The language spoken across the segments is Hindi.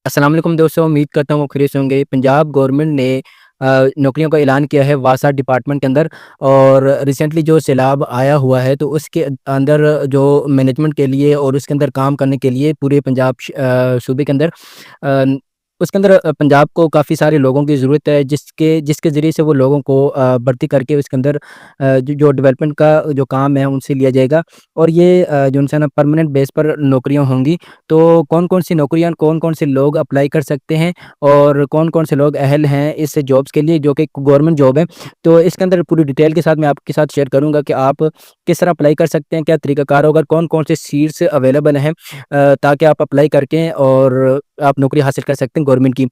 अस्सलाम वालेकुम दोस्तों, उम्मीद करता हूँ वो खैरियत से होंगे। पंजाब गवर्नमेंट ने नौकरियों का ऐलान किया है वासा डिपार्टमेंट के अंदर। और रिसेंटली जो सैलाब आया हुआ है तो उसके अंदर जो मैनेजमेंट के लिए और उसके अंदर काम करने के लिए पूरे पंजाब सूबे के अंदर अ, उसके अंदर पंजाब को काफ़ी सारे लोगों की ज़रूरत है, जिसके जिसके ज़रिए से वो लोगों को भर्ती करके उसके अंदर जो डेवलपमेंट का जो काम है उनसे लिया जाएगा। और ये जो है ना परमानेंट बेस पर नौकरियाँ होंगी। तो कौन-कौन सी नौकरियाँ, कौन-कौन से लोग अप्लाई कर सकते हैं और कौन-कौन से लोग अहल हैं इस जॉब्स के लिए जो कि गवर्नमेंट जॉब है। तो इसके अंदर पूरी डिटेल के साथ मैं आपके साथ शेयर करूँगा कि आप किस तरह अप्लाई कर सकते हैं, क्या तरीकाकार होगा, कौन-कौन से सीट्स अवेलेबल हैं ताकि आप अप्लाई करके और आप नौकरी हासिल कर सकते हैं गवर्नमेंट की।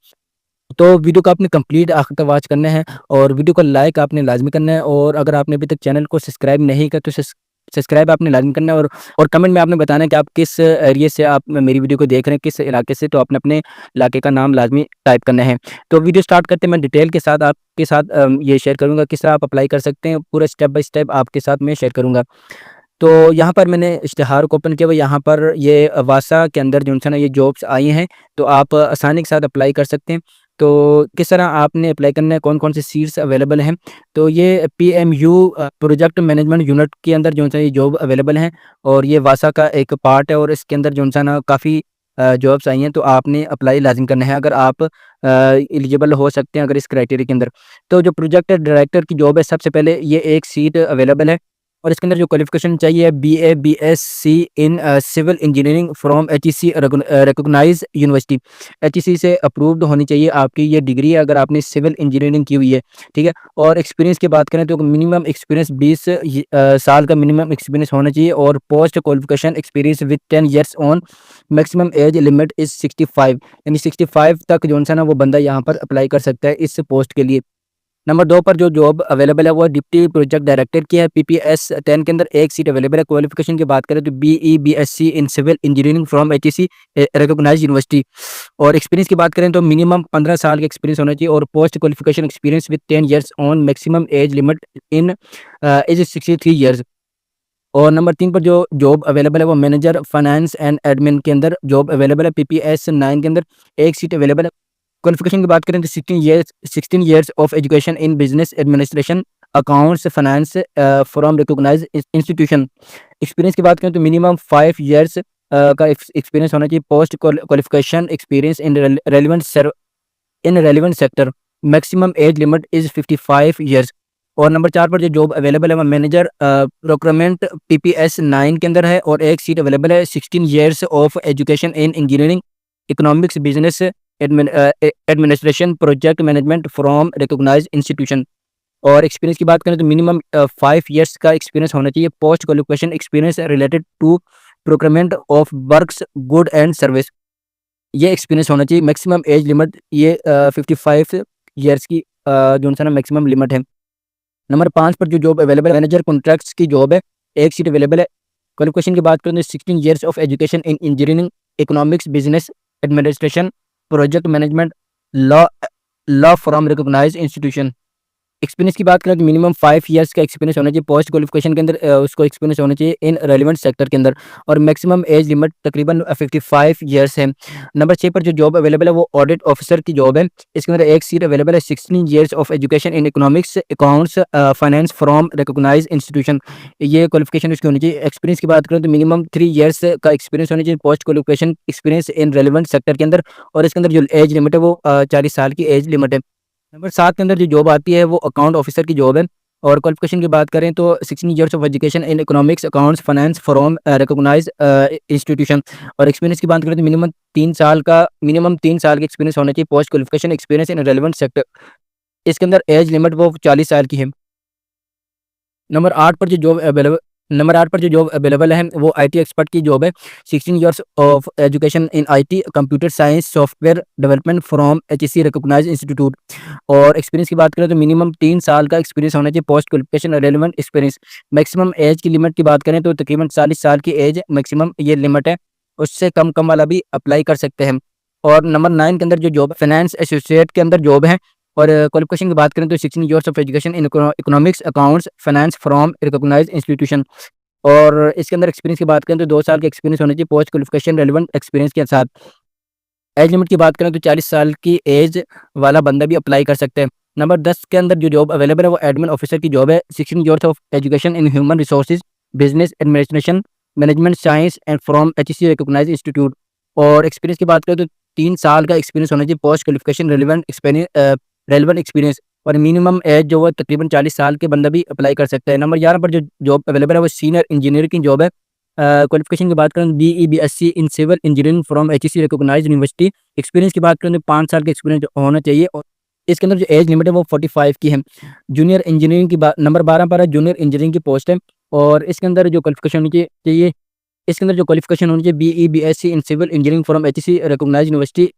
तो वीडियो को आपने कंप्लीट आखिर तक वॉच करना है और वीडियो को लाइक आपने लाज़मी करना है। और अगर आपने अभी तक चैनल को सब्सक्राइब नहीं किया तो सब्सक्राइब आपने लाज़मी करना है। और कमेंट में आपने बताना है कि आप किस एरिया से आप मेरी वीडियो को देख रहे हैं, किस इलाके से, तो आपने अपने इलाके का नाम लाज़मी टाइप करना है। तो वीडियो स्टार्ट करते हैं, मैं डिटेल के साथ आपके साथ ये शेयर करूँगा किस तरह आप अप्लाई कर सकते हैं, पूरा स्टेप बाय स्टेप आपके साथ मैं शेयर करूँगा। तो यहाँ पर मैंने इश्तिहार को ओपन किया हुआ, यहाँ पर ये वासा के अंदर जो है ना ये जॉब्स आई हैं, तो आप आसानी के साथ अप्लाई कर सकते हैं। तो किस तरह आपने अप्लाई करना है, कौन-कौन सी सीट्स अवेलेबल हैं, तो ये पीएमयू प्रोजेक्ट मैनेजमेंट यूनिट के अंदर जो है ये जॉब अवेलेबल हैं। और ये वासा का एक पार्ट है और इसके अंदर जो है ना काफ़ी जॉब्स आई हैं, तो आपने अप्लाई लाज़िम करना है अगर आप एलिजिबल हो सकते हैं अगर इस क्राइटेरिया के अंदर। तो जो प्रोजेक्ट डायरेक्टर की जॉब है, सबसे पहले ये एक सीट अवेलेबल है और इसके अंदर जो क्वालिफ़िकेशन चाहिए है BA, BSc in civil engineering from HEC recognised university. HEC से अप्रूव्ड होनी चाहिए आपकी ये डिग्री है अगर आपने सिविल इंजीनियरिंग की हुई है, ठीक है? और एक्सपीरियंस की बात करें तो मिनिमम एक्सपीरियंस 20 साल का मिनिमम एक्सपीरियंस होना चाहिए और post qualification experience with 10 years on maximum age limit is 65। यानी 65 तक जो है ना वो बंदा यहाँ पर अप्लाई कर सकता है इस पोस्ट के लिए। नंबर 2 पर जो जॉब अवेलेबल है वो डिप्टी प्रोजेक्ट डायरेक्टर की है। पीपीएस 10 के अंदर एक सीट अवेलेबल है। क्वालिफिकेशन की बात करें तो BE, BSc in civil engineering from HEC recognised university. और एक्सपीरियंस की बात करें तो मिनिमम 15 साल का एक्सपीरियंस होना चाहिए और post qualification experience with 10 years on maximum age limit in is 63 years. और नंबर 3 पर जो जॉब अवेलेबल है वो मैनेजर फाइनेंस एंड एडमिन के अंदर जॉब अवेलेबल है। पीपीएस 9 के अंदर एक सीट अवेलेबल है। क्वालिफिकेशन की बात करें तो 16 years of education in business administration, accounts, finance from recognised institution. Experience की बात करें तो मिनिमम 5 इयर्स का एक्सपीरियंस होना चाहिए। Post qualification experience in relevant sector, maximum age limit is 55 years. और नंबर 4 पर जो जॉब अवेलेबल है वो मैनेजर प्रोक्योरमेंट पीपीएस 9 के अंदर है और एक सीट अवेलेबल है। 16 years of education in engineering, economics, business administration, project management from recognised institution. और एक्सपीरियंस की बात करें तो मिनिमम 5 इयर्स का एक्सपीरियंस होना चाहिए। Post qualification experience related to procurement of works, good and service, ये एक्सपीरियंस होना चाहिए। मैक्सिमम एज लिमिट ये 55 इयर्स की जो है ना मैक्सिमम लिमिट है। नंबर 5 पर जो जॉब अवेलेबल है मैनेजर कॉन्ट्रैक्ट्स की जॉब है, एक सीट अवेलेबल है। क्वालिफिकेशन की बात करें तो 16 years of education in engineering, economics, business administration, project management, law law from recognised institution. Experience की बात करें तो मिनिमम 5 इयर्स का एक्सपीरियंस होना चाहिए। पोस्ट क्वालिफिकेशन के अंदर उसको एक्सपीरियंस होना चाहिए इन रेलेवेंट सेक्टर के अंदर और मैक्सिमम एज लिमिट तकरीबन 55 इयर्स है। नंबर 6 पर जो जॉब अवेलेबल है वो ऑडिट ऑफिसर की जॉब है। इसके अंदर एक सीट अवेलेबल है। 16 years of education in economics, accounts, finance from recognised institution, ये क्वालिफिकेशन उसकी होनी चाहिए। एक्सपीरियंस की बात करें तो मिनिमम 3 इयर्स का एक्सपीरियंस होना चाहिए। Post qualification experience in relevant sector के अंदर और इसके अंदर जो एज लिमिट है वो 40 साल की एज लिमिट है। नंबर 7 के अंदर जो जॉब आती है वो अकाउंट ऑफिसर की जॉब है। और क्वालिफिकेशन की बात करें तो 16 years of education in economics, accounts, finance from recognised institution. और एक्सपीरियंस की बात करें तो मिनिमम 3 साल का एक्सपीरियंस होना चाहिए। Post qualification experience in relevant sector, इसके अंदर एज लिमिट वो 40 साल की है। नंबर 8 पर जो जॉब अवेलेबल नंबर 8 पर जो जॉब अवेलेबल है वो आईटी एक्सपर्ट की जॉब है। 16 years of education in IT, computer science, software development from HEC recognised institute. और एक्सपीरियंस की बात करें तो मिनिमम 3 साल का एक्सपीरियंस होना चाहिए। Post qualification relevant experience. Maximum age की लिमिट की बात करें तो तकरीबन 40 साल की एज मैक्सिमम ये लिमिट है, उससे कम वाला भी अप्लाई कर सकते हैं। और नंबर 9 के अंदर जो जॉब फाइनेंस एसोसिएट के अंदर जॉब है। और क्वालिफिकेशन की बात करें तो 16 years of education in economics, accounts, finance from recognised institution. और इसके अंदर एक्सपीरियंस की बात करें तो 2 साल का एक्सपीरियंस होना चाहिए पोस्ट क्वालिफिकेशन रेलेवेंट एक्सपीरियंस के साथ। एज लिमिट की बात करें तो 40 साल की एज वाला बंदा भी अप्लाई कर सकता है। नंबर 10 के अंदर जो जॉब अवेलेबल है वो एडमिन ऑफिसर की जॉब है। 16 years of education in human resources, business administration, management science and from HEC recognised institute. और एक्सपीरियंस की बात करें तो 3 साल का एक्सपीरियंस होना चाहिए, पोस्ट क्वालिफिकेशन रेलेवेंट एक्सपीरियंस, और मिनिमम एज जो है तकरीबन 40 साल के बंदा भी अप्लाई कर सकता है। नंबर 11 पर जो जॉब अवेलेबल है वो सीनियर इंजीनियर की जॉब है। क्वालिफिकेशन की बात करें BE BSc in civil engineering from HEC recognised university. Experience की बात करें तो 5 साल का एक्सपीरियंस होना चाहिए, और इसके अंदर जो एज लिमिट है वो 45 की है। जूनियर इंजीनियरिंग की बात नंबर 12 पर है, जूनियर इंजीनियरिंग की पोस्ट है, और इसके अंदर जो क्वालिफिकेशन होनी चाहिए, इसके अंदर जो क्वालिफिकेशन होनी चाहिए BE BSc in civil engineering from HEC recognised university,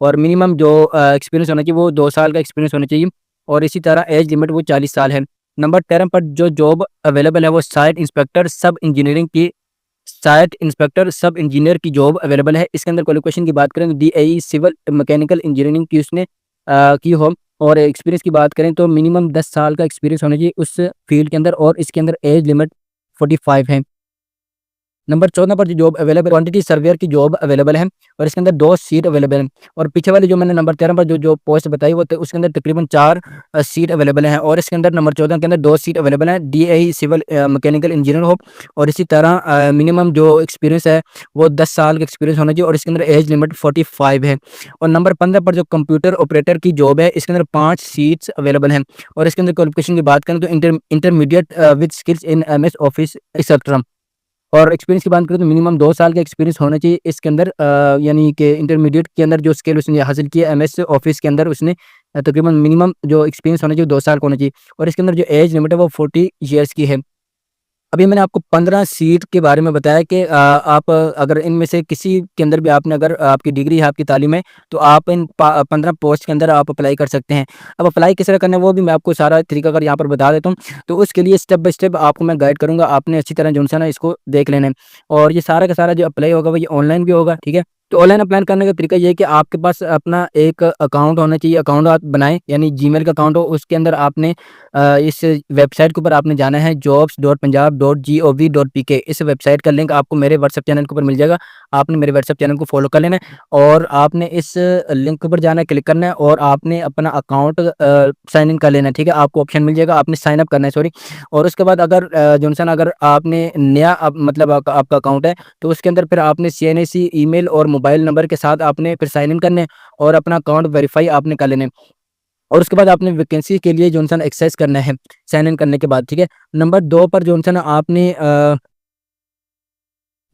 और मिनिमम जो एक्सपीरियंस होना चाहिए वो 2 साल का एक्सपीरियंस होना चाहिए, और इसी तरह एज लिमिट वो 40 साल है। नंबर 13 पर जो जॉब अवेलेबल है वो साइट इंस्पेक्टर सब इंजीनियर की जॉब अवेलेबल है। इसके अंदर क्वालिफिकेशन की बात करें तो डीएई सिविल मैकेनिकल इंजीनियरिंग की उसने की हो, और एक्सपीरियंस की बात करें तो मिनिमम 10 साल का एक्सपीरियंस होना चाहिए उस फील्ड के अंदर, और इसके अंदर एज लिमिट 45 है। नंबर 14 पर जो जॉब अवेलेबल क्वांटिटी सर्वेयर की जॉब अवेलेबल है, और इसके अंदर 2 सीट अवेलेबल हैं। और पीछे वाले जो मैंने नंबर 13 पर जो जो पोस्ट बताई वो उसके अंदर तकरीबन 4 सीट अवेलेबल हैं, और इसके अंदर नंबर 14 के अंदर 2 सीट अवेलेबल हैं डीएई सिविल मैकेनिकल इंजीनियर हो, और इसी तरह मिनिमम जो एक्सपीरियंस है वो 10 साल का एक्सपीरियंस होना चाहिए, और इसके अंदर एज लिमिट 45 है। और नंबर 15 पर जो कंप्यूटर ऑपरेटर की जॉब है, इसके अंदर 5 सीट्स अवेलेबल हैं, और इसके अंदर क्वालिफिकेशन की बात करें तो intermediate with skills in MS office etcetera. और एक्सपीरियंस की बात करें तो मिनिमम 2 साल का एक्सपीरियंस होना चाहिए इसके अंदर, यानी कि इंटरमीडिएट के अंदर जो स्किल उसने हासिल किया एमएस ऑफिस के अंदर उसने तकरीबन मिनिमम जो एक्सपीरियंस होना चाहिए 2 साल का होना चाहिए, और इसके अंदर जो एज लिमिट है वो 40 ईयर्स की है। अभी मैंने आपको 15 सीट के बारे में बताया कि आप अगर इनमें से किसी के अंदर भी आपने अगर आपकी डिग्री है, आपकी तालीम है, तो आप इन 15 पोस्ट के अंदर आप अप्लाई कर सकते हैं। अब अप्लाई किस तरह करना है वो भी मैं आपको सारा तरीकाकार यहाँ पर बता देता हूँ। तो उसके लिए स्टेप बाय स्टेप आपको मैं गाइड करूँगा, आपने अच्छी तरह जो है ना इसको देख लेना है। और ये सारा का सारा जो अप्लाई होगा वो ये ऑनलाइन भी होगा, ठीक है। तो ऑनलाइन अप्लाई करने का तरीका ये है कि आपके पास अपना एक अकाउंट होना चाहिए, अकाउंट आप बनाएँ, यानी जीमेल का अकाउंट हो, उसके अंदर आपने इस वेबसाइट के ऊपर आपने जाना है jobs.punjab.gov.pk। इस वेबसाइट का लिंक आपको मेरे व्हाट्सएप चैनल के ऊपर मिल जाएगा। आपने मेरे व्हाट्सएप चैनल को फॉलो कर लेना है, और आपने इस लिंक के ऊपर जाना है, क्लिक करना है, और आपने अपना अकाउंट साइन इन कर लेना है, ठीक है। आपको ऑप्शन मिल जाएगा, आपने साइन अप करना है, सॉरी। और उसके बाद अगर जॉनसन अगर आपने नया मतलब आपका अकाउंट है, तो उसके अंदर फिर आपने सीएनएसी ईमेल और मोबाइल नंबर के साथ आपने फिर साइन इन करना है, और अपना अकाउंट वेरीफाई आपने कर लेना है। और उसके बाद आपने वैकेंसी के लिए जॉनसन एक्सेस करना है साइन इन करने के बाद, ठीक है। नंबर 2 पर जॉनसन आपने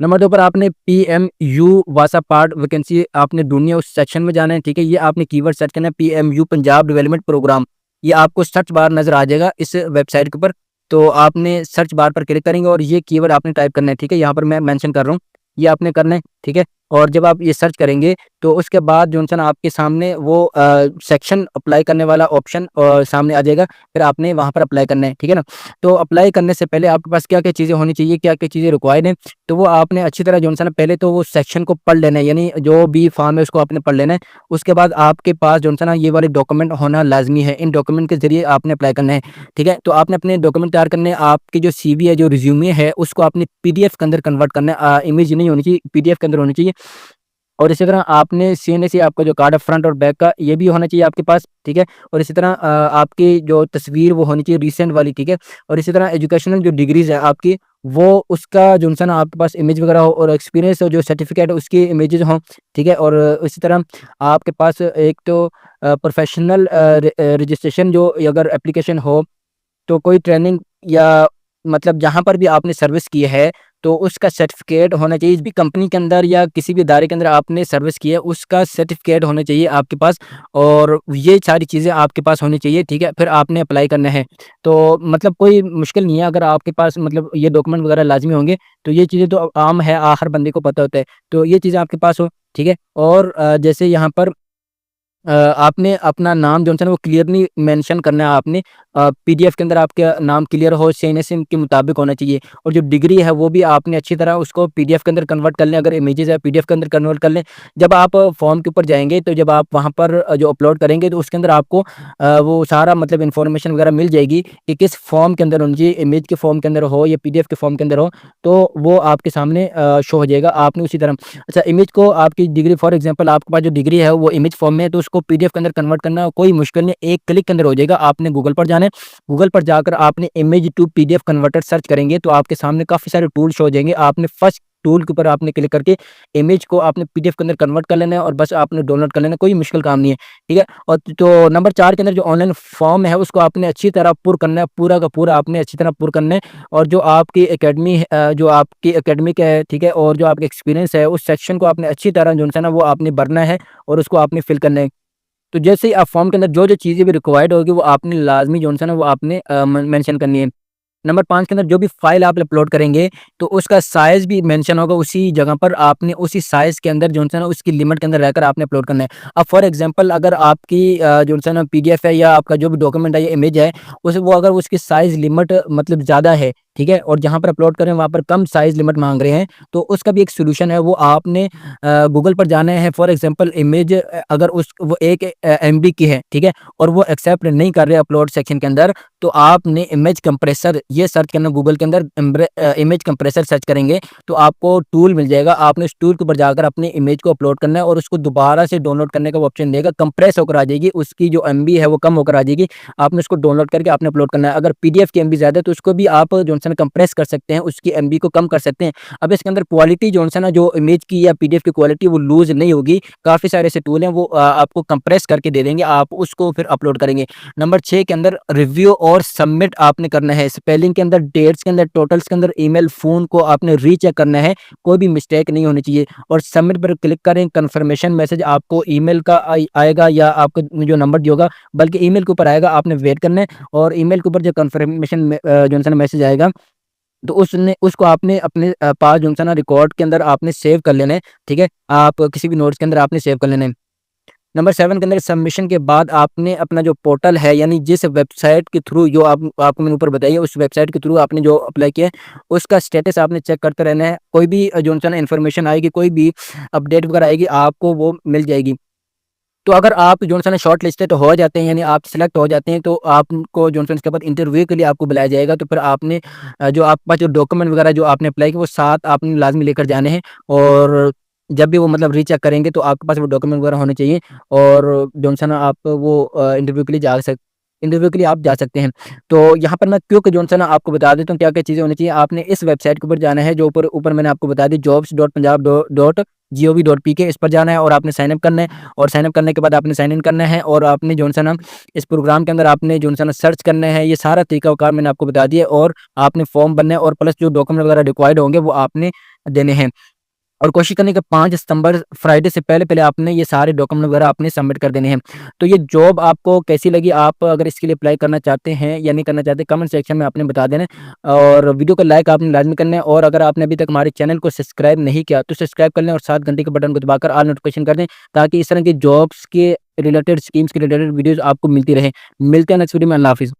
नंबर 2 पर आपने पीएमयू वासा पार्ट वैकेंसी आपने ढूँढनी है, उस सेक्शन में जाना है, ठीक है। ये आपने कीवर्ड सर्च करना है पीएमयू पंजाब डेवलपमेंट प्रोग्राम। ये आपको सर्च बार नज़र आ जाएगा इस वेबसाइट के ऊपर। तो आपने सर्च बार पर क्लिक करेंगे और ये कीवर्ड आपने टाइप करना है, ठीक है। यहाँ पर मैं मेंशन कर रहा हूँ, ये आपने करना है, ठीक है। और जब आप ये सर्च करेंगे तो उसके बाद जॉनसन आपके सामने वो सेक्शन अप्लाई करने वाला ऑप्शन सामने आ जाएगा, फिर आपने वहाँ पर अप्लाई करना है, ठीक है ना। तो अप्लाई करने से पहले आपके पास क्या-क्या चीज़ें होनी चाहिए, क्या-क्या चीज़ें रिक्वायर्ड हैं, तो वो आपने अच्छी तरह जॉनसन पहले तो वो सेक्शन को पढ़ लेना है, यानी जो भी फॉर्म है उसको आपने पढ़ लेना है। उसके बाद आपके पास जॉनसन ये वाले डॉक्यूमेंट होना लाज़मी है, इन डॉक्यूमेंट के ज़रिए आपने अप्लाई करना है, ठीक है। तो आपने अपने डॉक्यूमेंट तैयार करने हैं, आपकी जो सीवी है, जो रिज़्यूमे है, उसको आपने पीडीएफ के अंदर कन्वर्ट करना है, इमेज नहीं होनी चाहिए, पीडीएफ के अंदर होनी चाहिए। और इसी तरह आपने सीएनए आपका जो कार्ड है फ्रंट और बैक का ये भी होना चाहिए आपके पास, ठीक है। और इसी तरह आपकी जो तस्वीर वो होनी चाहिए रीसेंट वाली, ठीक है। और इसी तरह एजुकेशनल जो डिग्रीज़ है आपकी, वो उसका जो है ना आपके पास इमेज वगैरह हो, और एक्सपीरियंस हो जो सर्टिफिकेट है उसकी इमेजेस हों, ठीक है। और इसी तरह आपके पास एक तो प्रोफेशनल रजिस्ट्रेशन जो अगर एप्लीकेशन हो, तो कोई ट्रेनिंग या मतलब जहाँ पर भी आपने सर्विस की है, तो उसका सर्टिफ़िकेट होना चाहिए। जिस भी कंपनी के अंदर या किसी भी इदारे के अंदर आपने सर्विस की है, उसका सर्टिफ़िकेट होना चाहिए आपके पास, और ये सारी चीज़ें आपके पास होनी चाहिए, ठीक है। फिर आपने अप्लाई करना है। तो मतलब कोई मुश्किल नहीं है, अगर आपके पास मतलब ये डॉक्यूमेंट वगैरह लाज़मी होंगे, तो ये चीज़ें तो आम है, हर बंदे को पता होता है। तो ये चीज़ें आपके पास हो, ठीक है। और जैसे यहाँ पर आपने अपना नाम जो है ना वो क्लियरली मेंशन करना है आपने। पीडीएफ के अंदर आपका नाम क्लियर हो, सीएनएस के मुताबिक होना चाहिए, और जो डिग्री है वो भी आपने अच्छी तरह उसको पीडीएफ के अंदर कन्वर्ट कर लें, अगर इमेजेस है पीडीएफ के अंदर कन्वर्ट कर लें। जब आप फॉर्म के ऊपर जाएँगे तो जब आप वहाँ पर जो अपलोड करेंगे तो उसके अंदर आपको वो सारा मतलब इन्फॉर्मेशन वगैरह मिल जाएगी कि किस फॉर्म के अंदर होनी चाहिए, इमेज के फॉर्म के अंदर हो या पीडीएफ के फॉर्म के अंदर हो, तो वो आपके सामने शो हो जाएगा। आपने उसी तरह अच्छा इमेज को आपकी डिग्री फॉर एग्जांपल आपके पास जो डिग्री है वो इमेज फॉर्म में है, तो उसको पीडीएफ के अंदर कन्वर्ट करना कोई मुश्किल नहीं, एक क्लिक के अंदर हो जाएगा। आपने गूगल पर जाना है, गूगल पर जाकर आपने image to PDF converter search करेंगे तो आपके सामने काफ़ी सारे टूल शो हो जाएंगे। आपने फर्स्ट टूल के ऊपर आपने क्लिक करके इमेज को आपने पीडीएफ के अंदर कन्वर्ट कर लेना है और बस आपने डाउनलोड कर लेना है, कोई मुश्किल काम नहीं है, ठीक है। और तो नंबर 4 के अंदर जो ऑनलाइन फॉर्म है उसको आपने अच्छी तरह पुर करना है, पूरा का पूरा आपने अच्छी तरह पुर करना है। और जो आपकी एकेडमी जो आपकी एकेडमिक है, ठीक है, और जो आपका एक्सपीरियंस है उस सेक्शन को आपने अच्छी तरह जो है ना वो आपने भरना है और उसको आपने फिल करना है। तो जैसे ही आप फॉर्म के अंदर जो-जो चीज़ें भी रिक्वायर्ड होगी वो आपने लाज़मी जो है ना वो आपने मेंशन करनी है। नंबर 5 के अंदर जो भी फ़ाइल आप अपलोड करेंगे, तो उसका साइज़ भी मेंशन होगा उसी जगह पर, आपने उसी साइज़ के अंदर जो है ना उसकी लिमिट के अंदर रहकर आपने अपलोड करना है। अब फॉर एग्ज़ाम्पल अगर आपकी जो है ना पीडीएफ है या आपका जो भी डॉक्यूमेंट है या इमेज है, उस वो अगर उसकी साइज़ लिमिट मतलब ज़्यादा है, ठीक है? और जहाँ पर अपलोड कर रहे हैं वहाँ पर कम साइज़ लिमिट माँग रहे हैं, तो उसका भी एक सॉल्यूशन है, वो आपने गूगल पर जाना है। फॉर एग्ज़ाम्पल इमेज अगर उस वो 1 एमबी की है, ठीक है? और वो एक्सेप्ट नहीं कर रहे अपलोड सेक्शन के अंदर, तो आपने इमेज कंप्रेसर ये सर्च करना गूगल के अंदर इमेज कंप्रेसर सर्च करेंगे तो आपको टूल मिल जाएगा। आपने उस टूल के ऊपर जाकर अपनी इमेज को अपलोड करना है और उसको दोबारा से डाउनलोड करने का वो ऑप्शन देगा। कंप्रेस होकर आ जाएगी, उसकी जो एमबी है वो कम होकर आ जाएगी। आपने उसको डाउनलोड करके आपने अपलोड करना है। अगर पीडीएफ की एमबी ज़्यादा है तो उसको भी आप जो है ना कंप्रेस कर सकते हैं, उसकी एमबी को कम कर सकते हैं। अब इसके अंदर क्वालिटी जो है ना जो इमेज की या पीडीएफ की क्वालिटी वो लूज़ नहीं होगी। काफ़ी सारे ऐसे टूल हैं वो आपको कंप्रेस करके दे देंगे, आप उसको फिर अपलोड करेंगे। नंबर 6 के अंदर रिव्यू और सबमिट आपने करना है। स्पेलिंग के अंदर, डेट्स के अंदर, टोटल्स के अंदर, ईमेल, फ़ोन को आपने रीचेक करना है, कोई भी मिस्टेक नहीं होनी चाहिए। और सबमिट पर क्लिक करें, कन्फर्मेशन मैसेज आपको ईमेल का आएगा या आपका जो नंबर दिया होगा, बल्कि ईमेल के ऊपर आएगा, आपने वेट करना है। और ईमेल के ऊपर जो कन्फर्मेशन जो है ना मैसेज आएगा, तो उसने उसको आपने अपने पास जो है ना रिकॉर्ड के अंदर आपने सेव कर लेना है, ठीक है? आप किसी भी नोट्स के अंदर आपने सेव कर लेना है। नंबर 7 के अंदर सबमिशन के बाद आपने अपना जो पोर्टल है यानी जिस वेबसाइट के थ्रू जो आपको मैंने ऊपर बताई है उस वेबसाइट के थ्रू आपने जो अप्लाई किया है, उसका स्टेटस आपने चेक करते रहना है। कोई भी जो है ना इन्फॉर्मेशन आएगी, कोई भी अपडेट वगैरह आएगी आपको वो मिल जाएगी। तो अगर आप जो है ना शॉर्ट लिस्टेड हो जाते हैं यानी आप सिलेक्ट हो जाते हैं तो आपको जो है ना इसके बाद इंटरव्यू के लिए आपको बुलाया जाएगा। तो फिर आपने जो आपके पास जो डॉक्यूमेंट वगैरह जो आपने अप्लाई किए वो साथ आपने लाज़मी लेकर जाने हैं। और जब भी वो मतलब रीचेक करेंगे तो आपके पास वो डॉक्यूमेंट वगैरह होने चाहिए। और जो है ना आप वो इंटरव्यू के लिए आप जा सकते हैं। तो यहाँ पर मैं क्विक जो है ना आपको बता देता हूँ क्या-क्या चीज़ें होनी चाहिए। आपने इस वेबसाइट के ऊपर जाना है जो ऊपर ऊपर मैंने आपको बता दी jobs.punjab.gov.pk, इस पर जाना है और आपने साइन अप करना है। और साइन अप करने के बाद आपने साइन इन करना है और आपने जो है ना इस प्रोग्राम के अंदर आपने जो है ना सर्च करना है। ये सारा तरीका-कार मैंने आपको बता दिया और आपने फॉर्म भरना है और प्लस जो डॉक्यूमेंट वगैरह रिक्वायर्ड होंगे वो आपने देने हैं। और कोशिश करनी कि 5 सितंबर फ्राइडे से पहले-पहले आपने ये सारे डॉक्यूमेंट वगैरह आपने सबमिट कर देने हैं। तो ये जॉब आपको कैसी लगी? आप अगर इसके लिए अप्लाई करना चाहते हैं या नहीं करना चाहते, कमेंट सेक्शन में आपने बता देना है। और वीडियो को लाइक आपने लाज़मी करना है और अगर आपने अभी तक हमारे चैनल को सब्सक्राइब नहीं किया तो सब्सक्राइब कर लें और साथ घंटी के बटन को दबाकर ऑल नोटिफिकेशन कर दें ताकि इस तरह की जॉब्स के रिलेटेड, स्कीम्स के रिलेटेड वीडियोज़ आपको मिलती रहें। मिलते हैं नेक्स्ट वीडियो में। अल्लाह हाफ़िज़।